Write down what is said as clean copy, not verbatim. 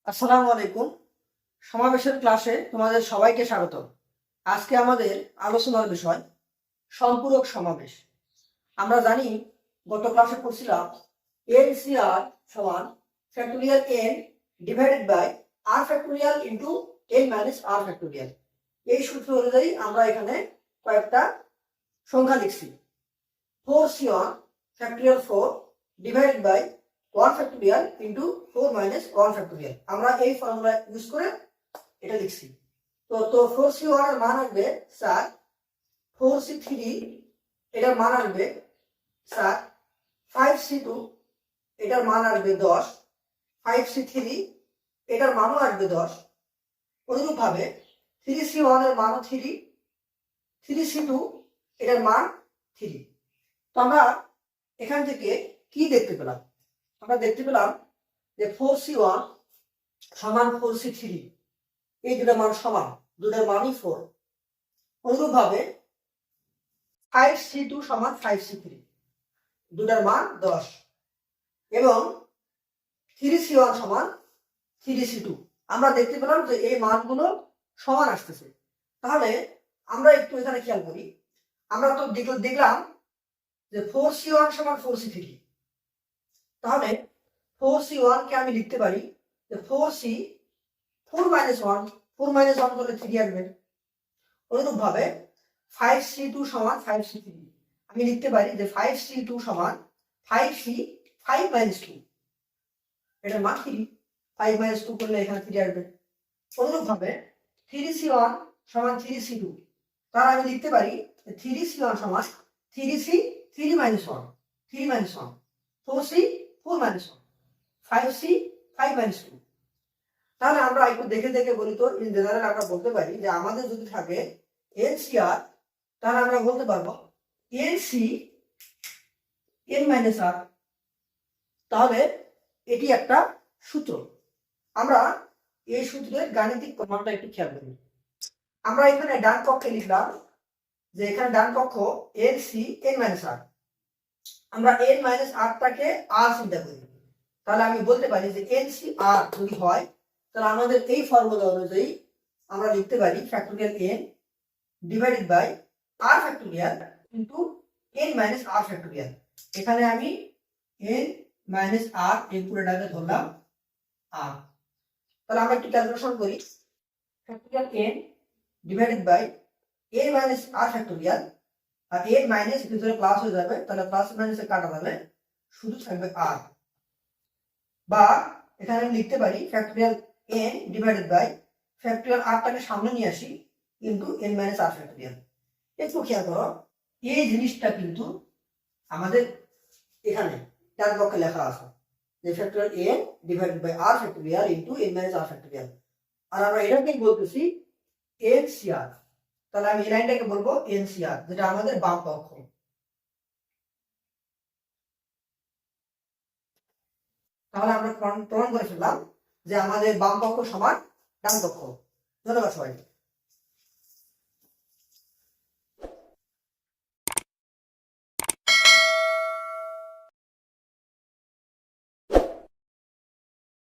আসসালামু আলাইকুম। সমাবেশের ক্লাসে তোমাদের সবাইকে স্বাগত। আজকে আমাদের আলোচনার বিষয় সম্পূরক সমাবেশ। আমরা জানি গত ক্লাসে পড়ছিলাম NCR সমান factorial n divided by r factorial into n minus r factorial. এই সূত্র অনুযায়ী আমরা এখানে কয়েকটা সংখ্যা লিখছি। 4c1 factorial 4 divided by 1 factorial into 4 minus 1 factorial. আমরা এই ফর্মুলা ইউজ করে এটা লিখছি। তো 4c1 এর মান আসবে 4, 4c3 এটার মান আসবে 4, 5c2 এটার মান আসবে 10, 5c3 এটার মানও আসবে 10। অনুরূপ ভাবে 3c1 এর মানও 3, 3c2 এটার মান 3। তো আমরা এখান থেকে কি দেখতে পেলাম? আমরা দেখতে পেলাম যে 4c1 সমান 4c3, এই দুটার মান সমান, দুটার মানই 4। অনুরূপ ভাবে 5c2 সমান 5c3, দুটার মান 10 এবং 3c1 সমান 3c2। আমরা দেখতে পেলাম যে এই মানগুলো সমান আসতেছে। তাহলে আমরা একটু এখানে খেয়াল করি। আমরা তো দেখলাম যে 4c1 সমান 4c3, তাহলে 4c1 কে আমি লিখতে পারি যে 4c 4 মাইনাস 1, 4 মাইনাস 1 করলে 3 আসবে। অনুরূপ ভাবে 5c2 সমান 5c3, আমি লিখতে পারি যে 5c2 সমান 5c 5 মাইনাস 2, এটার মান 3, 5 মাইনাস 2 করলে এখানে 3 আসবে। অনুরূপ ভাবে 3c1 সমান 3c2, তার আমি লিখতে পারি যে 3c1 সমান 3c 3 minus 1, 3 minus 1, 4c 4 minus 1, 5c 5 minus 2। তাহলে আমরা একটু দেখে দেখে বলি তো ইন জেনারেল আমরা বলতে পারি যে আমাদের যদি থাকে NCR, তাহলে আমরা বলতে পারবো NC n মাইনাস r। তাহলে এটি একটা সূত্র। আমরা এই সূত্রের গাণিতিক প্রমাণটা একটু খেয়াল করি। আমরা এখানে ডান পক্ষে লিখলাম যে এখানে ডান পক্ষ NC n মাইনাস r, আমরা n মাইনাস r টাকে r চিন্তা করি। তাহলে আমি বলতে পারি যে NCR যদি হয় তাহলে আমাদের এই ফর্মুলা অনুযায়ী আমরা লিখতে পারি factorial n divided by r factorial into n minus r factorial. এখানে আমি n মাইনাস r এই পুরোটাকে ধরলাম r। তাহলে আমরা একটু ক্যালকুলেশন করি। Factorial n divided by a minus r factorial, আর a মাইনাস ভিতরে প্লাস হয়ে যাবে, তাহলে প্লাস মাইনাসে কাটা যাবে, শুধু থাকবে r। বা এখানে আমি লিখতে পারি factorial n divided by factorial r টাকে সামনে নিয়ে আসি into n minus r factorial. একটু খেয়াল করো, এই জিনিসটা কিন্তু আমাদের এখানে ডান পক্ষে লেখা আছে যে factorial n divided by r factorial into n minus r factorial, আর আমরা এটাকেই বলতেছি NCR। তাহলে আমি এই লাইনটাকে বলবো NCR, যেটা আমাদের বাম পক্ষ। তাহলে আমরা প্রমাণ করে ফেললাম যে আমাদের বাম পক্ষ সমান ডান পক্ষ। ধন্যবাদ সবাইকে।